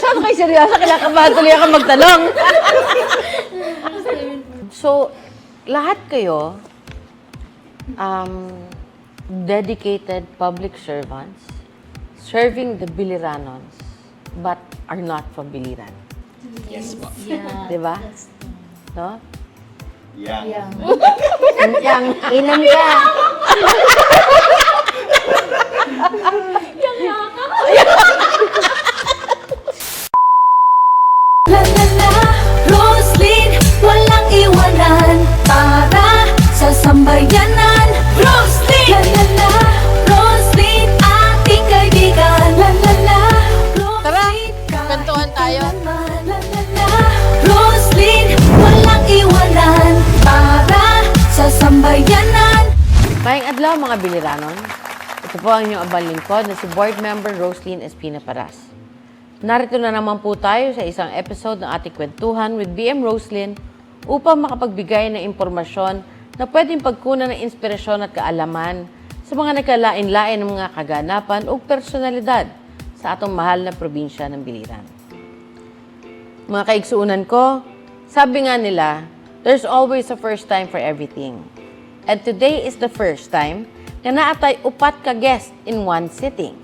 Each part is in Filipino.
Masyado kayo seryoso, kinakabahan tuloy ako magtanong. So, lahat kayo, dedicated public servants, serving the Biliranons, but are not from Biliran. Yes po. Yeah. Diba? No? Yeah. Yang Ilan ka? La la la, Roslyn, walang iwanan para sa sambayanan. Roslyn, la la la, Roslyn, ating kaibigan. La la la, Roslyn, kwentuhan tayo. La la la, Roslyn, walang iwanan para sa sambayanan. Maayong adlaw mga Biliranon. Ito po ang inyong abang lingkod na si Board Member Roslyn Espina Paras. Narito na naman po tayo sa isang episode ng ating kwentuhan with BM Roslyn upang makapagbigay ng impormasyon na pwedeng pagkunan ng inspirasyon at kaalaman sa mga nagkalain-lain ng mga kaganapan o personalidad sa atong mahal na probinsya ng Biliran. Mga kaigsuunan ko, sabi nga nila, there's always a first time for everything. And today is the first time na naatay upat ka guest in one sitting.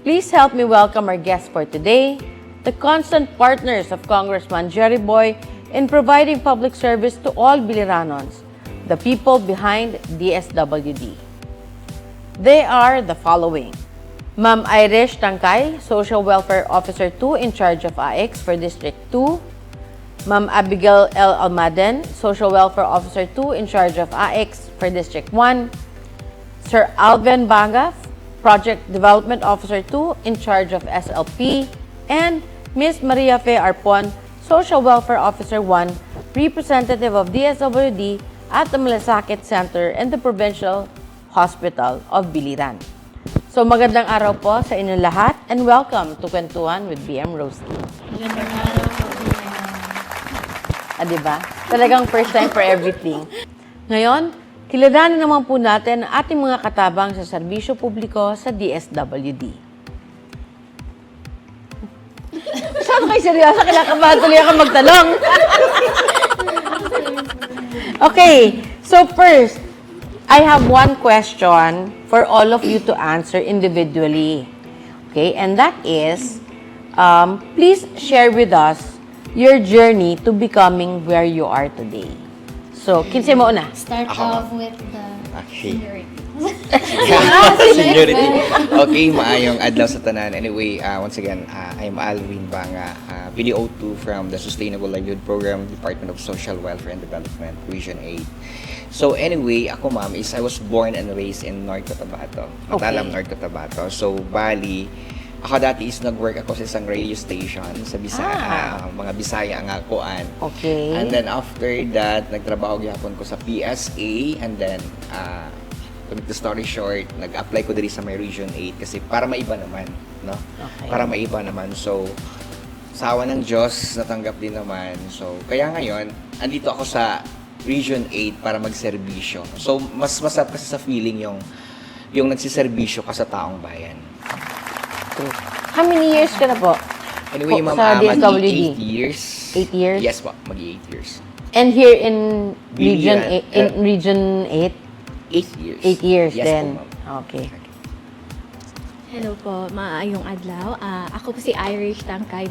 Please help me welcome our guests for today, the constant partners of Congressman Jerry Boy in providing public service to all Biliranons, the people behind DSWD. They are the following. Ma'am Irish Tangkay, Social Welfare Officer 2 in charge of AX for District 2. Ma'am Abigail L. Almaden, Social Welfare Officer 2 in charge of AX for District 1. Sir Alvin Banga, Project Development Officer 2 in charge of SLP. And Ms. Maria Fe Arpon, Social Welfare Officer 1, representative of DSWD at the Malasakit Center and the Provincial Hospital of Biliran. So magandang araw po sa inyong lahat and welcome to Kwentuhan with BM Roslyn. Diba? Talagang first time for everything. Ngayon, kilalanin naman po natin ang ating mga katabang sa serbisyo publiko sa DSWD. Saan kayo seryoso? Kinakabahan tuloy ako magtanong. Okay, so first, I have one question for all of you to answer individually. Okay, and that is, please share with us your journey to becoming where you are today. So, kinsa mo una? Start off with the Okay. seniority. Seniority. Okay, maayong adlaw sa tanan. Anyway, once again, I'm Alvin Banga, PDO2 from the Sustainable Livelihood Program, Department of Social Welfare and Development, Region 8. So anyway, ako ma'am, I was born and raised in North Cotabato. Matalam, Okay. North Cotabato. So, bali, ako dati is nag-work ako sa isang radio station sa Bisaya, mga Bisaya ang akuan. Okay. And then after that, nagtrabaho gyapon ko sa PSA and then to make the story short, nag-apply ko diri sa may Region 8 kasi para maiba naman, no? Okay. Para maiba naman. So sa awa ng Diyos, natanggap din naman. So kaya ngayon, andito ako sa Region 8 para magserbisyo. So mas masarap kasi sa feeling yung nagsiservisyo ka sa taong bayan. How many years ka na po? Anyway, Po, ma'am, sa DSWD? mag-8 years. 8 years? Yes po, mag-8 years. And here in Region Biliran, 8, in Region 8? 8 years. 8 years Yes then. po, ma'am. Okay. Hello po, maayong adlaw. Ako po si Irish Tangkay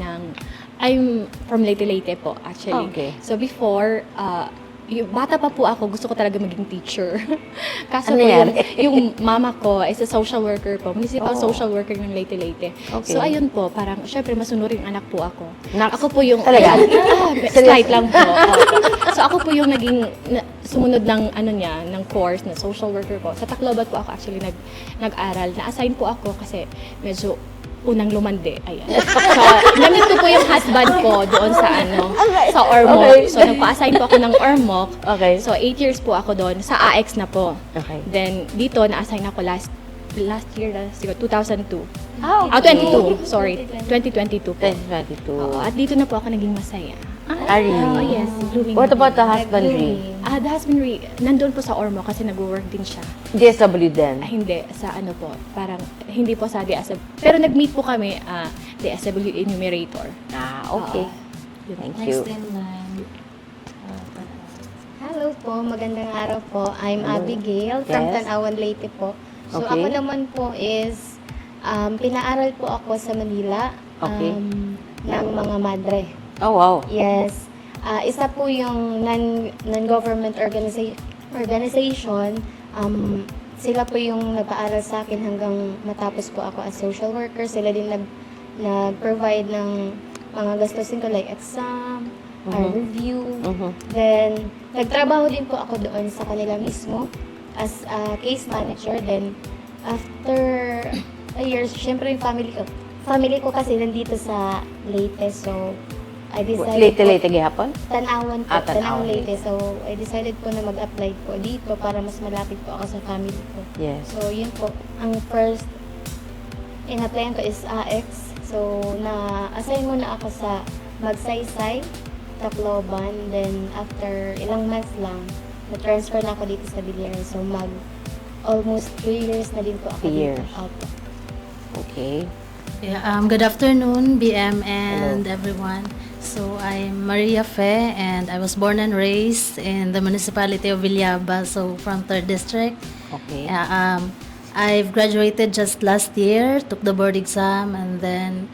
I'm from Leyte po actually. Okay. So before, yung bata pa po ako, gusto ko talaga maging teacher. Kaso Ano po yan? yung mama ko is a social worker po, municipal Oh. social worker ng Leyte. Okay. So ayun po, parang syempre masunuring anak po ako. Naks. Ako po yung Talaga? slight lang po. So ako po yung naging sumunod ng ng course na social worker po. Sa Tacloban po ako actually nag-aral. Na-assign po ako kasi medyo unang lumande. Ayan. So, namit ko po yung husband ko doon sa sa Ormoc. Okay. So, nagpa-assign po ako ng Ormoc. Okay. So, 8 years po ako doon. Sa AX na po. Okay. Then, dito, na-assign ako last year, siguro, 2002. Ah, 22. Sorry. 2022 po. 2022. Oo, at dito na po ako naging masaya. Really? Oh, yes. Blooming. What about the husbandry? The husbandry, nandun po sa Ormo kasi nag-work din siya. DSW din? Hindi, sa ano po, parang hindi po sa DSW. Pero nag-meet po kami, DSW enumerator. Okay. Thank you. Next in line. Hello po, magandang araw po. I'm Abigail from Yes. Tanawan, Leyte po. So Okay. ako naman po is, pinaaral po ako sa Manila Okay. ng mga madre. Oh, wow. Yes. Isa po yung non-government organization. Sila po yung nagpaaral sa akin hanggang matapos po ako as social worker. Sila din nag-provide ng mga gastusin ko like exam, review. Then, nagtrabaho din po ako doon sa kanila mismo as a case manager. Then, after a year, syempre yung family ko kasi nandito sa Leyte. So, I decided Late gihapon? Tanawan po, Tanawan. Tanawan Leyte. So, I decided po na mag-apply po dito para mas malapit po ako sa family ko. Yes. So, yun po. Ang first in-applyan ko is AX. So, na-assign muna ako sa Magsaysay, Tacloban. Then, after ilang months lang, na-transfer na ako dito sa Biliran. So, almost 3 years na din po ako 3 years. dito. Opo. Okay. Yeah, good afternoon, BM and everyone. So I'm Maria Fe, and I was born and raised in the municipality of Villaba, so from 3rd District. Okay. I've graduated just last year, took the board exam, and then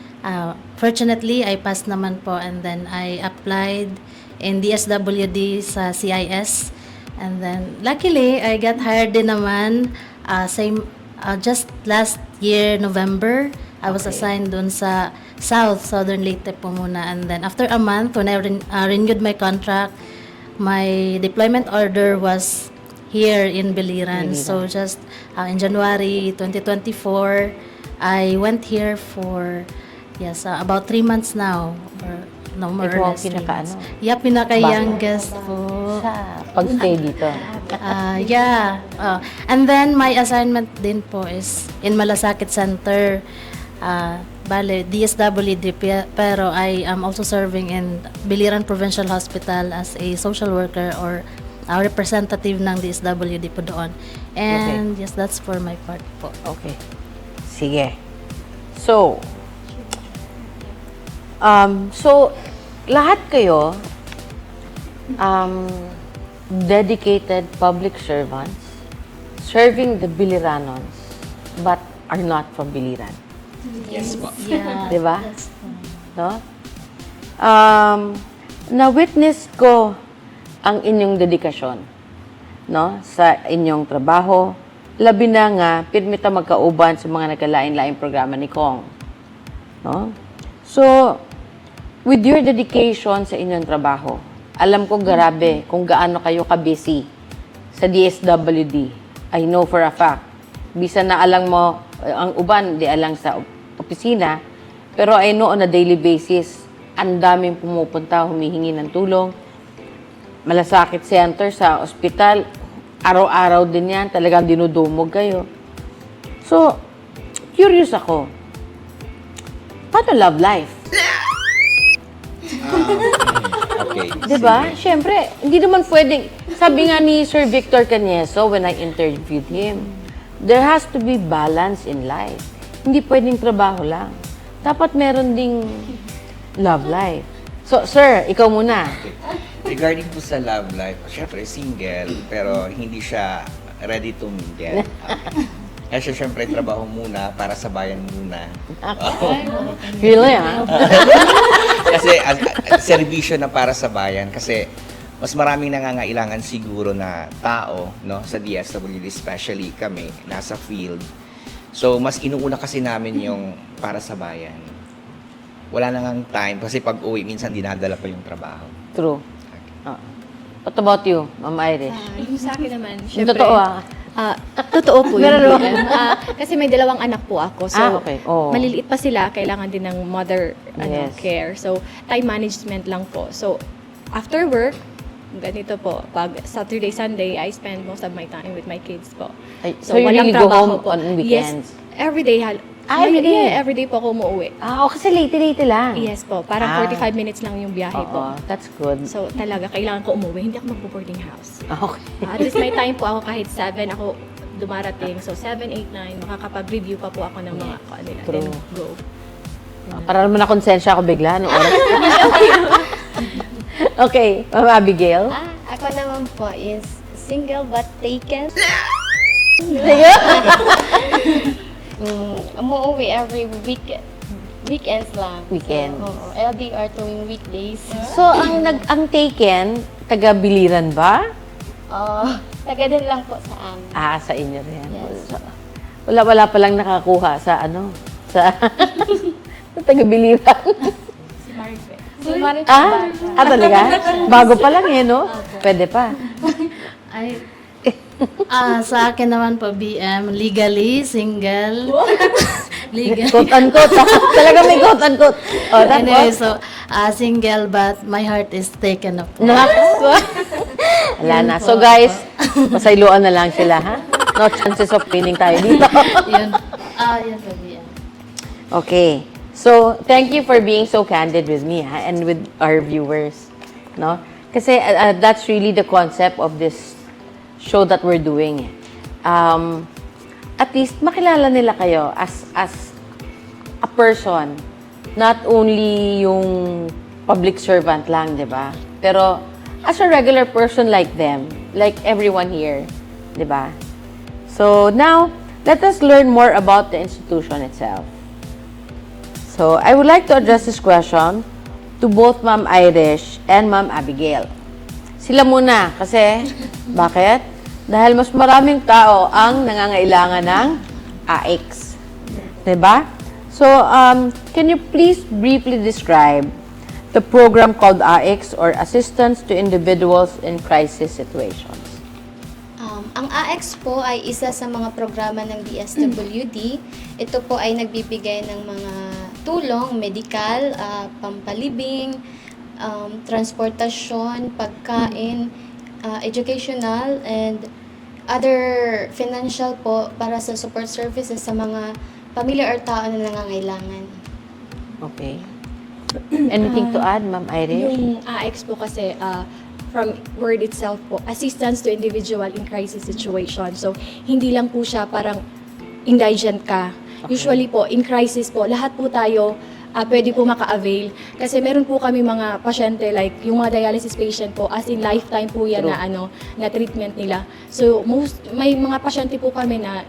fortunately I passed naman po, and then I applied in DSWD sa CIS, and then luckily I got hired din naman just last year November. I was assigned dun sa Southern Leyte po muna, and then after a month when I renewed my contract, my deployment order was here in Biliran. So just in January 2024, I went here for about 3 months now, or no more Ikaw or ang less 3 pinaka-ano? months. Yeah, pinaka-youngest po. Sa pag-stay dito. And then my assignment din po is in Malasakit Center. Bale, DSWD, pero I am also serving in Biliran Provincial Hospital as a social worker or a representative ng DSWD po doon. And yes, that's for my part po. Okay. Sige. So, lahat kayo, dedicated public servants, serving the Biliranons, but are not from Biliran. Yes po. Yeah. Diba? No? Na-witness ko ang inyong dedikasyon, no, sa inyong trabaho, labi na nga, pirmita magkauban sa mga nagkalain-laing programa ni Kong. No? So, with your dedication sa inyong trabaho, alam ko grabe kung gaano kayo ka-busy sa DSWD. I know for a fact. Bisa na alang mo, ang uban, di alang sa opisina, pero I know on a daily basis, ang daming pumupunta, humihingi ng tulong. Malasakit Center sa ospital, araw-araw din yan, talagang dinudumog kayo. So, curious ako, paano love life? Okay. Diba? Siyempre, hindi naman pwedeng, sabi nga ni Sir Victor Canieso when I interviewed him, there has to be balance in life. Hindi pwedeng trabaho lang. Dapat meron ding love life. So, sir, ikaw muna. Regarding po sa love life, syempre single, pero hindi siya ready to mingle. Kasi syempre trabaho muna para sa bayan muna. Really, ha? Kasi serbisyo na para sa bayan. Kasi mas maraming nangangailangan siguro na tao, no, sa DSWD, especially kami, nasa field. So, mas inuuna kasi namin yung para sa bayan. Wala na ngang time kasi pag uwi, minsan dinadala pa yung trabaho. True. What about you, Ma'am Iris? Yung sa akin naman, Yung syempre. totoo, ah. Totoo po yun. Meron BM. Kasi may 2 anak po ako. So, Okay. Oh. maliliit pa sila, kailangan din ng mother Yes. care. So, time management lang po. So, after work, ganito po, pag Saturday, Sunday, I spend most of my time with my kids po. Ay, so you really go home on weekends? Yes, every day, everyday? Yeah, everyday po ako umuwi. Kasi late lang. Yes po, parang 45 minutes lang yung biyahe po. Oo, that's good. So talaga, kailangan ko umuwi. Hindi ako magpo-boarding house. Okay. At least may time po ako kahit 7 ako dumarating. So 7, 8, 9, makakapag-review pa po ako ng mga kanila. True. Then go. Para naman nakonsensya ako bigla noong oras. Okay, Ma'am Abigail. Ako naman po is single but taken. Sige. Umuwi every weekends lang. Weekends. So, LDR tuwing weekdays. So, ang taken, taga-Biliran ba? Taga din lang po sa amin. Sa inyo rin. Yes. So, wala pa lang nakakuha sa sa sa taga-Biliran. Si Marit Talaga? Bago pa lang no? Pwede pa. Ay, sa akin naman po, BM, legally, single. Legal. Quote-unquote. Talaga may quote-unquote. Anyway, so, single but my heart is taken up. Wala na. So guys, pasayluan na lang sila, ha? No chances of winning tayo dito. Yun. Yun po, BM. Okay. So, thank you for being so candid with me, ha? And with our viewers. No? Kasi that's really the concept of this show that we're doing. At least makilala nila kayo as a person, not only yung public servant lang, 'di ba? Pero as a regular person like them, like everyone here, 'di ba? So now, let us learn more about the institution itself. So, I would like to address this question to both Ma'am Irish and Ma'am Abigail. Sila muna kasi bakit? Dahil mas maraming tao ang nangangailangan ng AX. Diba? So, can you please briefly describe the program called AX or Assistance to Individuals in Crisis Situations? Ang AX po ay isa sa mga programa ng DSWD. Ito po ay nagbibigay ng mga tulong, medical, pampalibing, transportasyon, pagkain, educational, and other financial po para sa support services sa mga pamilya or tao na nangangailangan. Okay. Anything to add, Ma'am Irish? Yung AX po kasi, from word itself po, assistance to individual in crisis situation. So, hindi lang po siya parang indigent ka. Okay. Usually po, in crisis po, lahat po tayo pwede po maka-avail. Kasi meron po kami mga pasyente, like yung mga dialysis patient po, as in lifetime po yan True. na treatment nila. So, may mga pasyente po kami na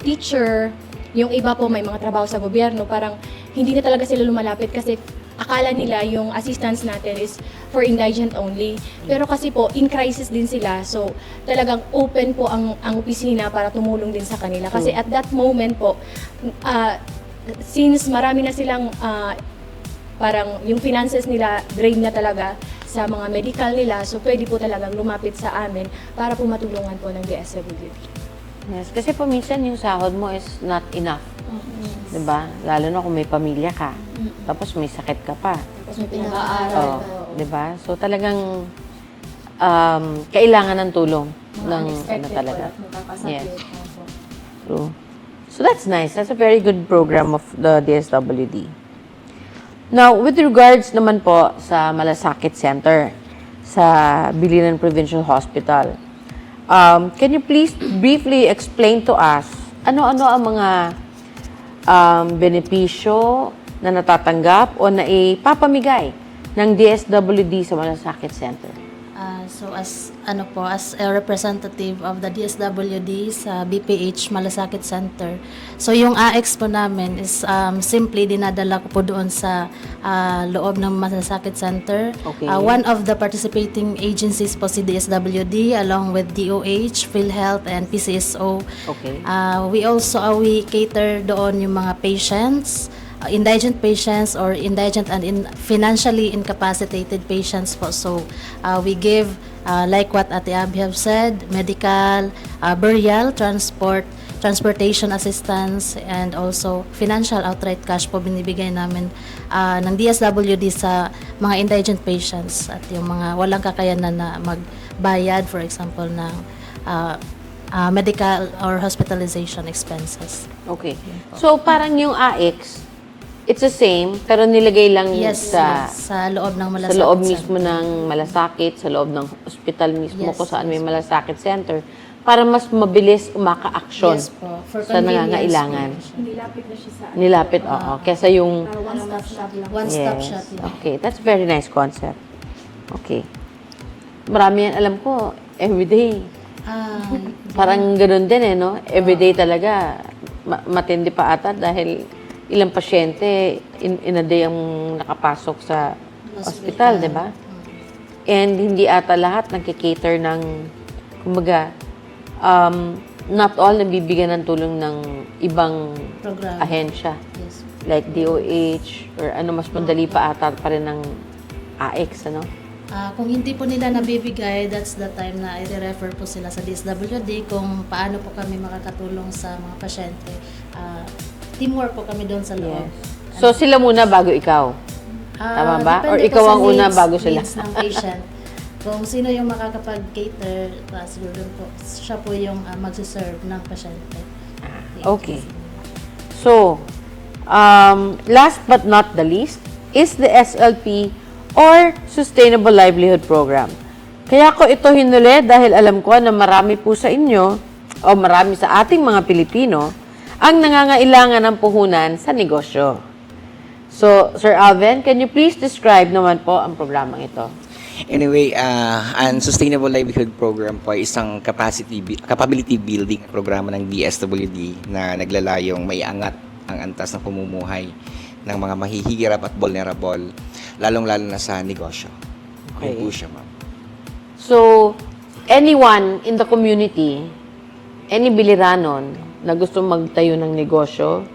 teacher, yung iba po may mga trabaho sa gobyerno, parang hindi na talaga sila lumalapit kasi akala nila yung assistance natin is for indigent only. Pero kasi po, in crisis din sila. So, talagang open po ang opisina para tumulong din sa kanila. Kasi at that moment po, since marami na silang parang yung finances nila drain na talaga sa mga medical nila, so pwede po talagang lumapit sa amin para po matulungan po ng DSWD. Yes, kasi po minsan yung sahod mo is not enough. Diba? Lalo na kung may pamilya ka. Tapos may sakit ka pa. Tapos may pinag-aaral. Diba? So talagang kailangan ng tulong ng talaga. Yes. True. So that's nice. That's a very good program of the DSWD. Now, with regards naman po sa Malasakit Center sa Biliran Provincial Hospital, can you please briefly explain to us ano-ano ang mga benepisyo na natatanggap o na ipapamigay ng DSWD sa Malasakit Center? So as a representative of the DSWD sa BPH Malasakit Center, so yung AX po namin is simply dinadala ko po doon sa loob ng Malasakit Center. Okay. One of the participating agencies po si DSWD along with DOH, PhilHealth, and PCSO. Okay. We cater doon yung mga patients, indigent patients or indigent and financially incapacitated patients po. So, we give, like what Ate Abby have said, medical, burial, transportation assistance, and also financial outright cash po binibigay namin ng DSWD sa mga indigent patients at yung mga walang kakayanan na magbayad, for example, ng medical or hospitalization expenses. Okay. So, parang yung AX, it's the same, pero nilagay lang Yes, sa loob ng sa Malasakit loob Center. mismo ng Malasakit, sa loob ng hospital mismo Yes, kung saan may Malasakit Center, para mas mabilis umaka-action Yes po, for sa convenience nangangailangan. po siya. Nilapit, oo. Kesa yung... One-stop shop lang. Yeah. Okay, that's very nice concept. Okay. Marami yan, alam ko, everyday. Ah, Parang ganun din no? Everyday talaga. Matindi pa ata dahil ilang pasyente in a day ang nakapasok sa hospital, di ba? And hindi ata lahat nagkikater ng, kumbaga, not all nabibigyan ng tulong ng ibang program. ahensya. Yes. Like DOH or mas madali pa ata pa rin ng AX, ano? Kung hindi po nila nabibigay, that's the time na i-refer po sila sa DSWD kung paano po kami makakatulong sa mga pasyente. Teamwork po kami doon sa loob. Yes. So, sila muna bago ikaw? Tama ba? Or Depende ikaw po sa ang una needs- bago sila? needs ng patient. Kung sino yung makakapag-cater, siguro doon po, siya po yung magsiserve ng pasyente. Okay. So, last but not the least is the SLP or Sustainable Livelihood Program. Kaya ko ito hinuli dahil alam ko na marami po sa inyo o marami sa ating mga Pilipino ang nangangailangan ng puhunan sa negosyo. So, Sir Alvin, can you please describe naman po ang programang ito? Anyway, ang Sustainable Livelihood Program po ay isang capability building programa ng DSWD na naglalayong maiangat ang antas ng pamumuhay ng mga mahihirap at vulnerable, lalong-lalo na sa negosyo. Okay. Yun po siya, ma'am. So, anyone in the community, any biliranon na gusto magtayo ng negosyo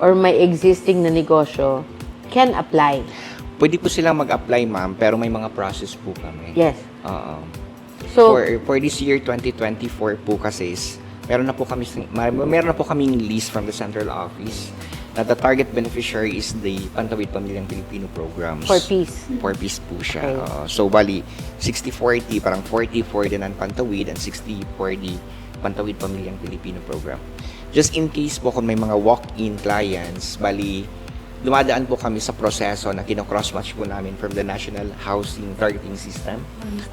or may existing na negosyo can apply. Pwede po silang mag-apply, ma'am, pero may mga process po kami. Yes. Oo. So, For this year 2024 po kasi meron na po kaming list from the central office na the target beneficiary is the Pantawid Pamilyang Pilipino programs. for peace. For peace po siya. Okay. So, bali, 60-40, parang 40 for the non-Pantawid and 60 for the Pantawid Pamilyang Pilipino program. Just in case po kung may mga walk-in clients, bali, dumadaan po kami sa proseso na kino-cross-match po namin from the National Housing Targeting System,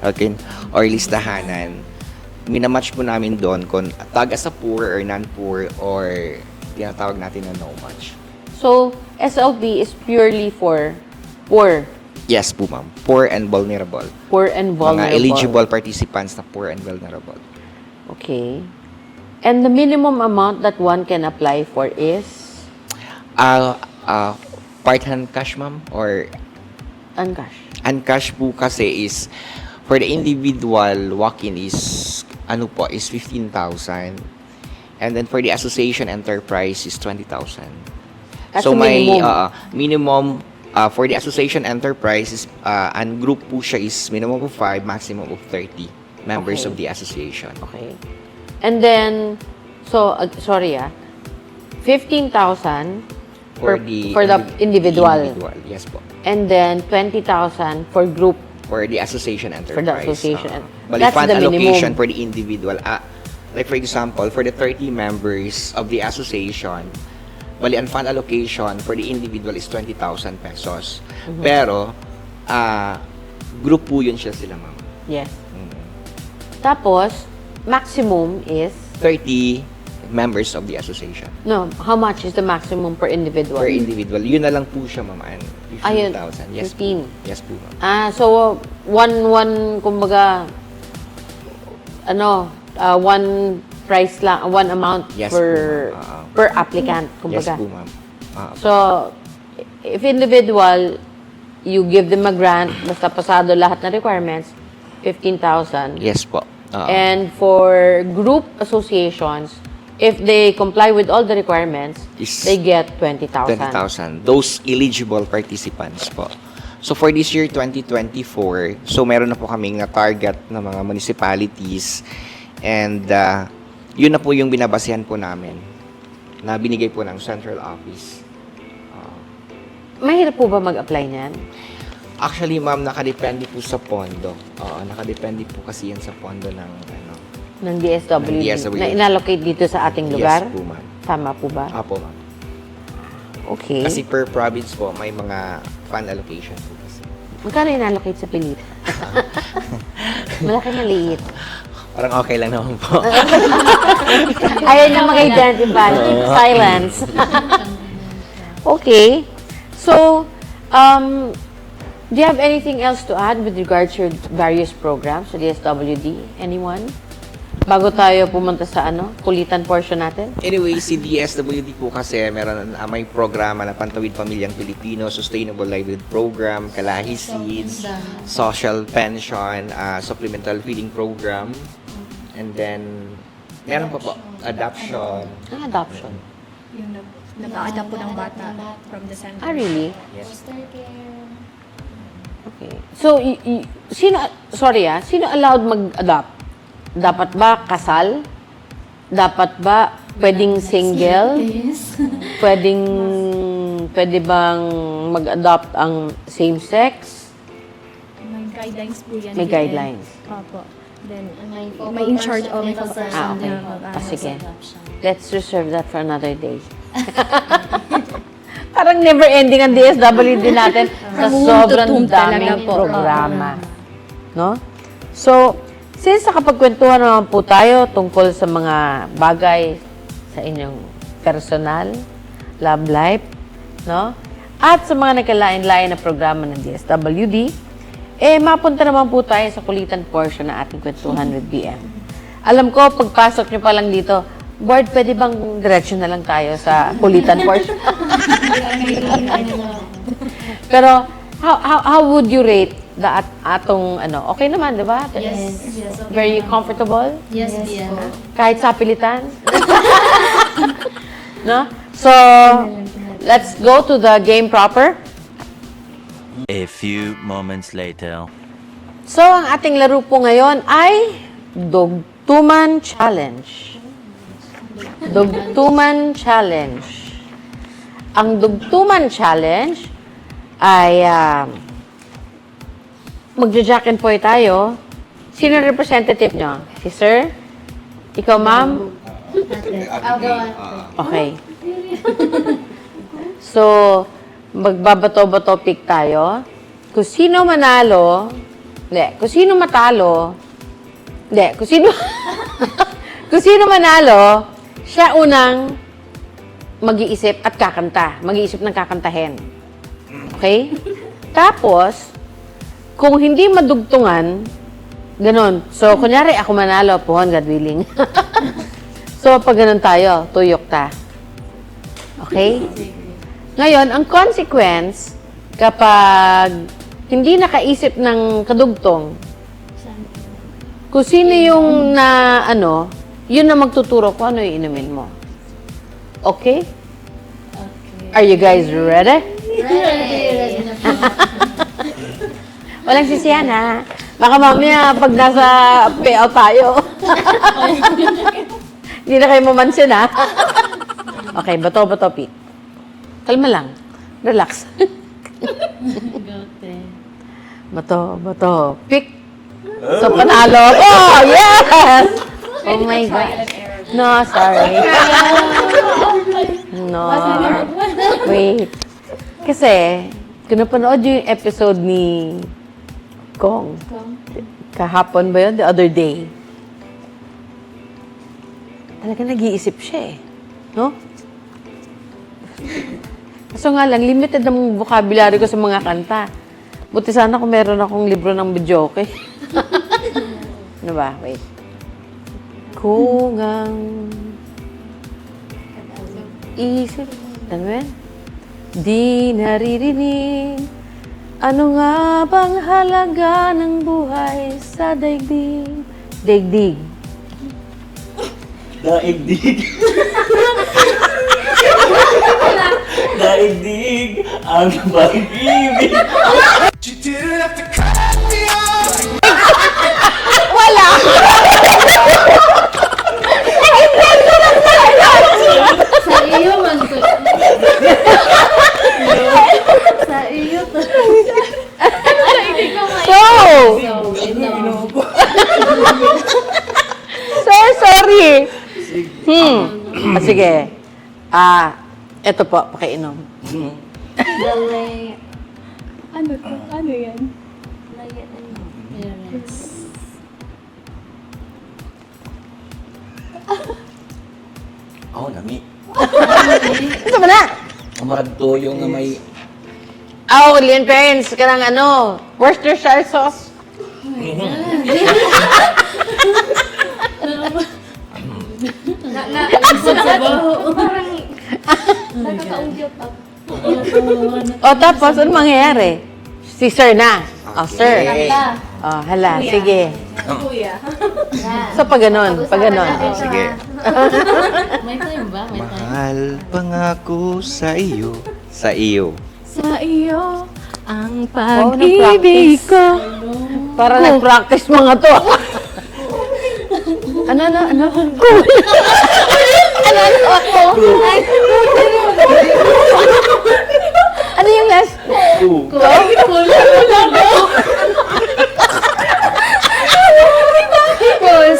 okay, or listahanan. Minamatch po namin doon kung tag as a poor or non-poor or tinatawag natin na no match. So, SLP is purely for poor Yes po, ma'am. Poor and vulnerable. poor and vulnerable. Mga eligible participants na poor and vulnerable. Okay. And the minimum amount that one can apply for is Part-hand cash, ma'am, or uncash. uncash po kasi is for the individual walk-in is 15,000, and then for the association enterprise is 20,000. As So a may minimum. minimum for the association enterprise is and group po siya is minimum of 5, maximum of 30 members Okay. of the association. Okay. And then, so, 15,000 for the individual. Yes po. And then, 20,000 for group. For the association enterprise. For the association. Bali, That's fund the allocation minimum. for the individual. Like for example, for the 30 members of the association, bali, ang fund allocation for the individual is 20,000 pesos. Mm-hmm. Pero, group po yun sila, ma'am. Yes. Tapos, maximum is, 30 members of the association. no, how much is the maximum per individual? Per individual. Yun na lang po siya, ma'am. Ayun, 15,000. Yes 15. po. Yes po, ma'am. So, kumbaga, one price lang, one amount Yes per po, ma'am. per applicant, Yes kumbaga. po, ma'am. So, if individual, you give them a grant, basta pasado lahat ng requirements, 15,000. Yes po. And for group associations, if they comply with all the requirements, Is they get 20,000. 20,000. Those eligible participants po. So for this year 2024, so meron na po kaming na-target na mga municipalities and yun na po yung binabasehan po namin na binigay po ng central office. Mahirap po ba mag-apply niyan? Actually, ma'am, nakadepende po sa pondo. Oo, nakadepende po kasi yan sa pondo ng Ng DSWD, Ng DSWD. na inallocate dito sa ating lugar? Yes po, ma'am. Tama po ba? Apo, ma'am. Okay. Kasi per province po, may mga fund allocation po kasi. Magkano inallocate sa Pilit? Malaki maliit. Parang okay lang naman po. Ayaw na mag-identify. Silence. Okay. So, do you have anything else to add with regards to your various programs sa DSWD? Anyone? Bago tayo pumunta sa kulitan portion natin? Anyway, si DSWD po kasi may programa na Pantawid Pamilyang Pilipino, Sustainable Livelihood Program, Kalahi Seeds, Social Pension, Supplemental Feeding Program, and then meron pa po, Adoption. Adoption. Yung nag-a-adapt po ng bata from the center. Really? Yes. Foster care. Okay. So, sino allowed mag-adopt? Dapat ba kasal? Dapat ba pwedeng single? Yes. Pwede bang mag-adopt ang same-sex? May guidelines po yan. May din. guidelines. Opo. Then, May may in charge of focus Ah, okay. Sige. Let's reserve that for another day. Parang never ending ang DSWD natin sa sobrang daming po. programa. No? So, since nakapagkwentuhan naman po tayo tungkol sa mga bagay sa inyong personal, love life, no? At sa mga nagkalain-lain na programa ng DSWD, mapunta naman po tayo sa kulitan portion ng ating kwentuhan with BM. Alam ko, pagpasok nyo pa lang dito, Board, pwede bang diretso na lang tayo sa kulitan portion? Pero, how would you rate atong okay naman, di ba? Yes. Yes. Okay. Very comfortable? Yes, Bian. Kahit sa pilitan? No? So, let's go to the game proper. A few moments later. So, ang ating laro po ngayon ay Dugtuman Challenge. Dugtuman Challenge. Ang Dugtuman Challenge ay magja-jack and poy tayo. Sino representative nyo? Si Sir? Ikaw, Ma'am? Okay. So, magbabato-bato pick tayo. Kung sino manalo, kung sino matalo, kung sino, kung sino manalo, siya unang mag-iisip at kakanta. Mag-iisip ng kakantahin. Okay? Tapos, kung hindi madugtungan, ganun. So, kunyari, ako manalo, puhon, God willing. So, pag ganun tayo, tuyok ta. Okay? Ngayon, ang consequence, kapag hindi nakaisip ng kadugtong, kung sino yung yun na magtuturo kung ano yung inumin mo. Okay? Are you guys ready? Ready. Walang sisiyan, ha? Baka mamaya, pag nasa payout tayo, hindi na kayo mamansin, ha? Okay, bato-bato, pick. Kalma lang. Relax. Bato, pick. So, panalo. Oh, yes! Oh my God. No, sorry. No. Wait. Kasi, kung napanood yung episode ni Kong, kahapon ba yun? The other day. Talaga nag-iisip siya eh. No? Kaso nga lang, limited ang vocabulary ko sa mga kanta. Buti sana kung meron akong libro ng videoke. Ano ba? Wait. Kung ang isip, ano yan? Di naririnig, ano nga bang halaga ng buhay sa daigdig? Daigdig. Daigdig. Daigdig ang pag-ibig. Wala! Sa iyo man ko. Sa iyo to. So, Sige. Ito po, pakiinom. Ano to? Ano yan? Oh, nami. Ito mo na! Amaradto yung nga may... Lian Parents, kanang ano, Worcestershire sauce. Tapos, ano mangyayari? Si Sir na. Sir. Hala, sige. So, pag ganon. Sige. May time ba? May time? Mahal pangako sa iyo. Sa iyo. Sa iyo ang pag-ibig ko. Para nag-practice mga to. Ano? Ano yung last?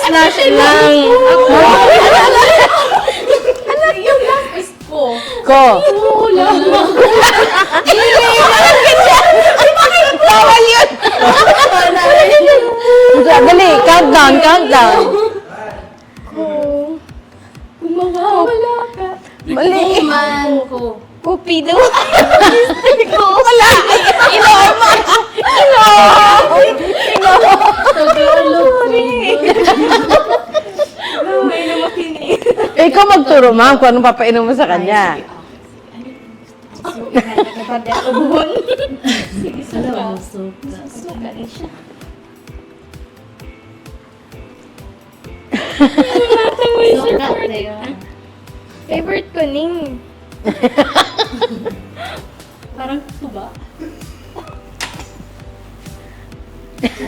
Slash lang. Ko. Bawal yun! Dali, countdown. Wala ka. Mali. Cupido. Wala! Ikaw magturo, ma'am, kung anong papainom mo sa kanya. Favorite ko ning. Parang tuba.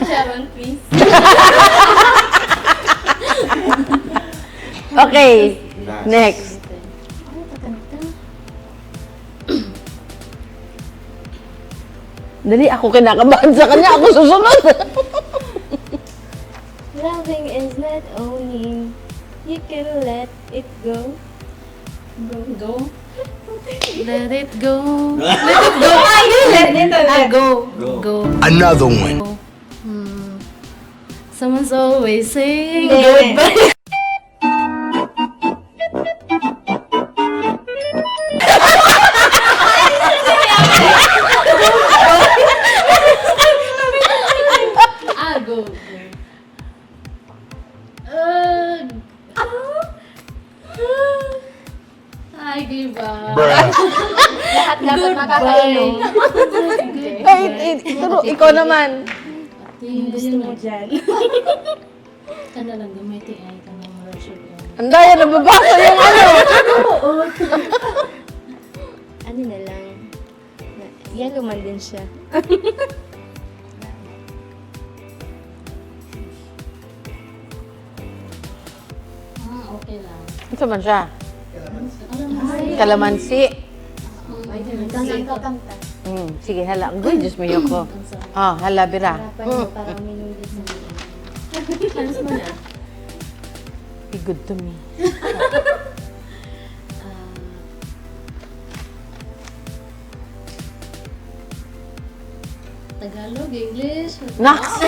Sharon, please. Okay, next. Dali, ako kinakabahan sa kanya. Ako susunod. Loving is not owning. You can let it go. Go. Let it go. Go. Another one. Someone's always saying goodbye. Go. I give up. Lahat dapat makakainom. Ikaw naman. Gusto mo dyan. Ano lang, gamitin ay kanang Russian. Ang daya, nababasa yung ano. Ano na lang. Yellow man din siya. Okay lang. Ito man siya. Kalamansi. Kanta. Sige, hala. Ang Diyos mo yun ko. Hala, bira. Para minulit sa Be good to me. Tagalog, English. Nax!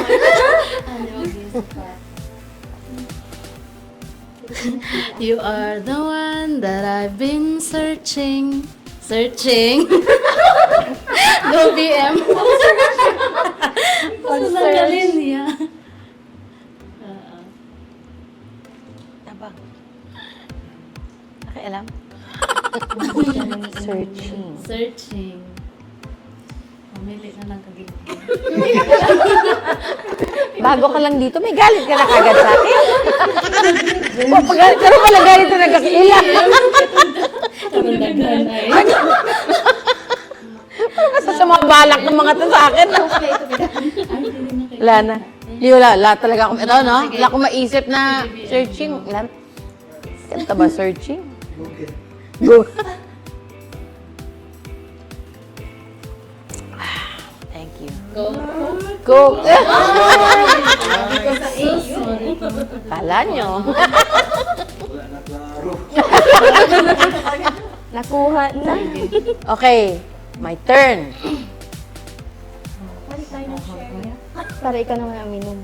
You are the one that I've been searching. Go BM. Pasalanggalin niya. Tabang. Nakialam? Searching. Mamili na lang kagigil. Bago ka lang dito, may galit ka na kagad sa akin. Pero pala galit na nagkakila. Kabandaghan ay. Basta sa mga balak ng mga to sa akin. Wala na. Wala talaga akong, ito no? Wala akong maisip na searching. Kanta ba searching? Go. Thank you. you. Coke. Kala nyo. Nakuha na. Okay, my turn. Para ikaw naman ang minum.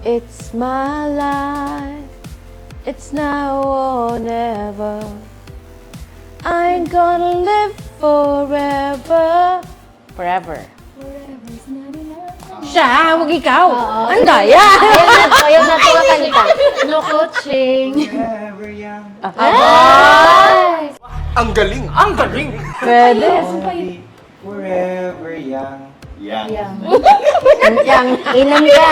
It's my life. It's now or never. I ain't gonna live forever. Forever. Siya, wag ikaw. Ang daya. Ayaw na ito kanta. No coaching. Pwede. Forever young. Yang. Inom ka.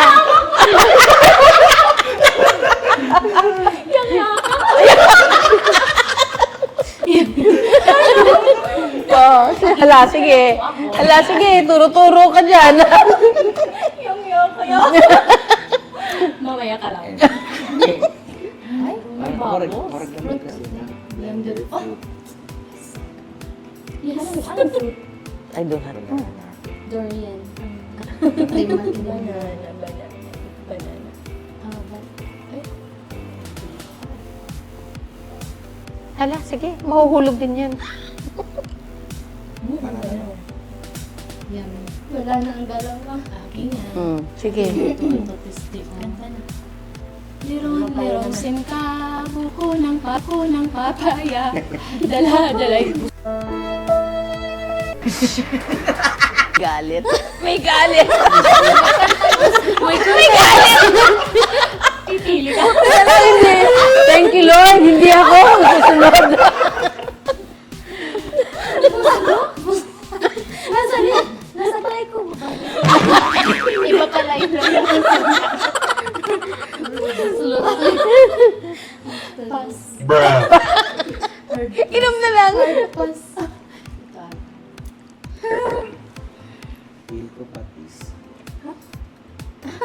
Oh, hala, sige. Hala, sige. Turo-turo ka dyan. Mamaya ka lang. I don't have that. Dorian. Banana. Hala, sige. Mahuhulog din yan. Wala na ang galaw ka. Sige. Liron sin ka, buko ng papaya. Dala-dalay. Galit. May galit. May galit. Pipili ka. Hindi. Thank you, Lord. Hindi ako. Susunod. Nasa bahay ko. Iba pala yun. Inom na lang.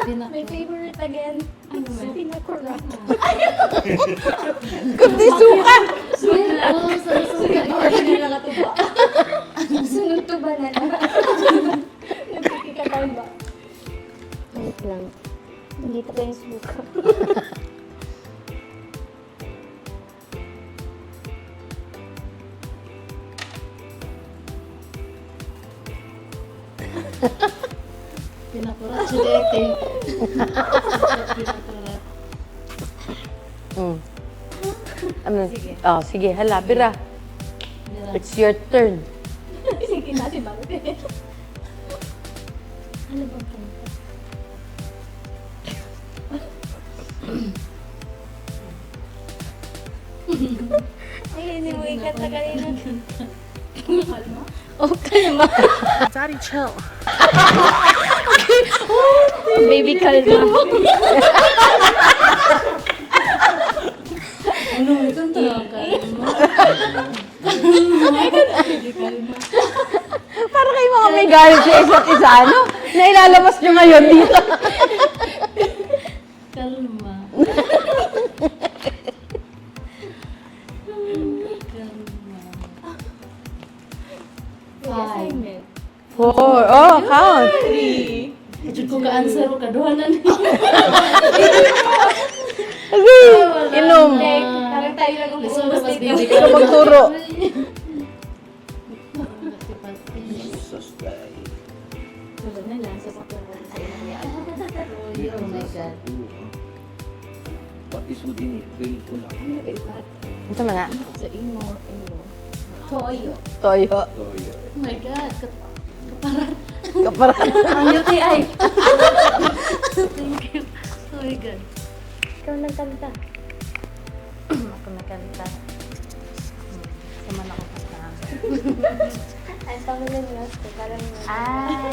My favorite again. Ano man? Pinakurata. Kundi suka. Sunod to banana. Nagkikikataon ba? Wait lang. Dito ko yung suka. Pinakurat si Dete. Ano? Oh, sige. Hala, bira. It's your turn. Sige na si Bante. Ano bang kanta? Ay, hindi mo ikanta kanina. Daddy, chill. Baby, kalma. Para kayo mga may galit sa isa't isa, ano? Na ilalabas nyo ngayon dito. Kalma. Assignment. 4. Oh, count. Jud ko ka-answer o kaduhanan niyo. Okay. Inom. Parang tayo lang ang Gusto mo mas baby Ikaw magturo. Wala na lang sa sakto. Oh my God. Ito man na. Sa imo. Toyo. Toyo. Oh my God. Kaparan. Ang UTI. Thank you. Oh my God. Ikaw nagkanta. Ako nakanta. Saman ako kanta. Ay, pamilya niyo. Parang Ay.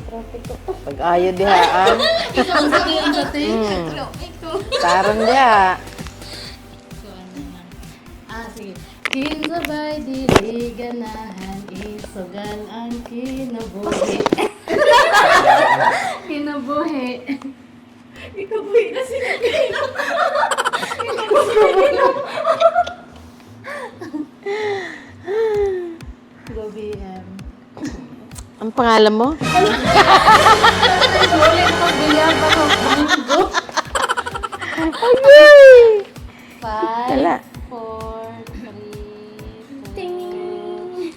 traffic ko. Pag-ayo diha, ah. Ang sakit ang sakit. Taran diha. Sige. Kinsabay dili ganahan isugal ang kinabuhi. Kinabuhi. Ikabuhi na sila. Go go, BM. Ang pangalan mo? Ay! Wala. 4, 3,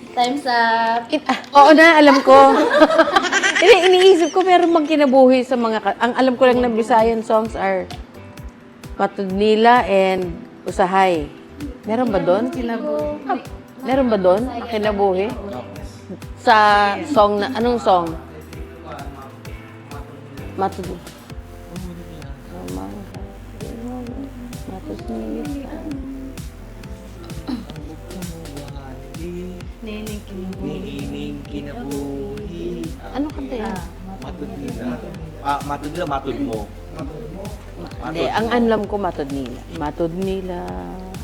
2. Time's up. Oo na, alam ko. Iniisip ko, meron bang kinabuhi sa mga... Ang alam ko lang na Visayan songs are Matudnila and Usahay. Meron ba doon? Meron ba doon? Ang kinabuhi? Sa song na... Anong song? Matudnila. Matudnila. Niining kinabuhi. Ano kanta yan? Matudnila. Matudnila, matud mo. Hindi, ang alam ko Matudnila. Matudnila,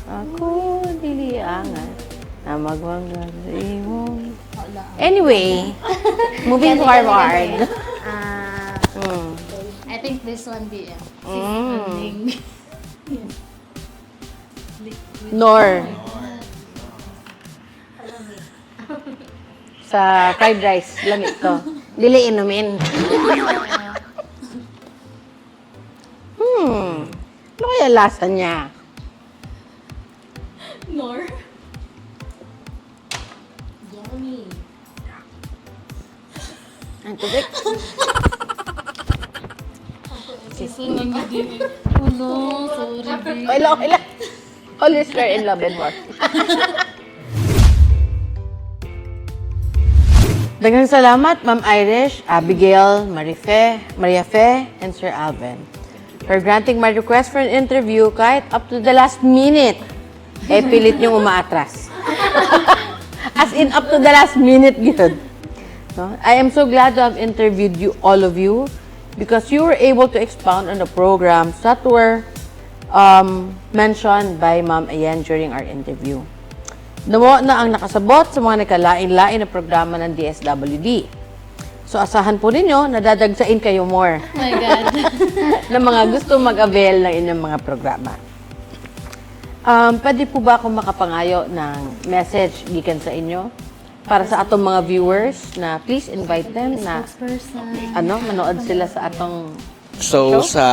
ako diliangan na magwanggan sa imong. Anyway, moving forward. I think this one, BM. Nor. Sa fried rice, lamig to. Dili inumin. Ano kaya lasa niya? Nor. Yummy. Ang tubig. Ulo, sorry, BM. Okay lang, okay lang. Always share in love and war. Daghang salamat, Ma'am Irish, Abigail, Maria Fe, and Sir Alvin for granting my request for an interview kahit up to the last minute. Pilit niyong umaatras. As in, up to the last minute, good. No? I am so glad to have interviewed you, all of you, because you were able to expound on the programs that were mentioned by Ma'am Ayan during our interview. Nawa na ang nakasabot sa mga nakalain-lain na programa ng DSWD. So asahan po ninyo na dadagsain kayo more Oh my God. ng mga gusto mag-avail ng inyong mga programa. Pwede po ba akong makapangayo ng message gikan sa inyo para sa atong mga viewers na please invite them na manood sila sa atong So show?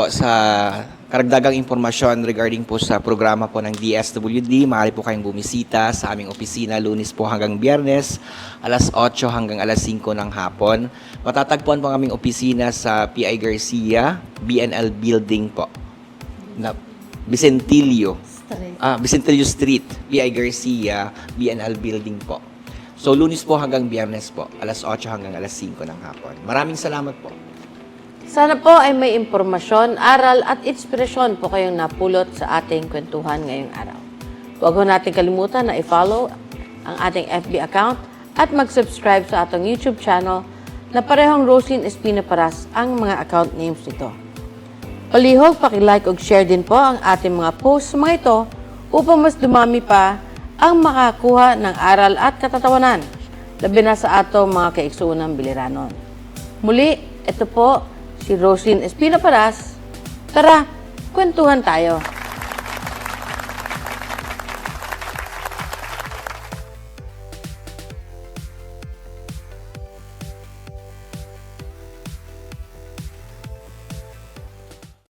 sa karagdagang impormasyon regarding po sa programa po ng DSWD, maaari po kayong bumisita sa aming opisina Lunes po hanggang Biyernes, alas 8 hanggang alas 5 ng hapon. Matatagpuan po ang aming opisina sa P.I. Garcia, BNL Building po. Na Vicentillo Street, P.I. Garcia, BNL Building po. So Lunes po hanggang Biyernes po, alas 8 hanggang alas 5 ng hapon. Maraming salamat po. Sana po ay may impormasyon, aral at inspirasyon po kayong napulot sa ating kwentuhan ngayong araw. Huwag ho natin kalimutan na i-follow ang ating FB account at mag-subscribe sa atong YouTube channel na parehong Roslyn Espina Paras ang mga account names nito. Palihog, paki-like o share din po ang ating mga posts sa mga ito upang mas dumami pa ang makakuha ng aral at katatawanan, labi na sa atong mga kaigsuunang biliranon. Muli, ito po si Roslyn Espina Paras. Tara, kwentuhan tayo.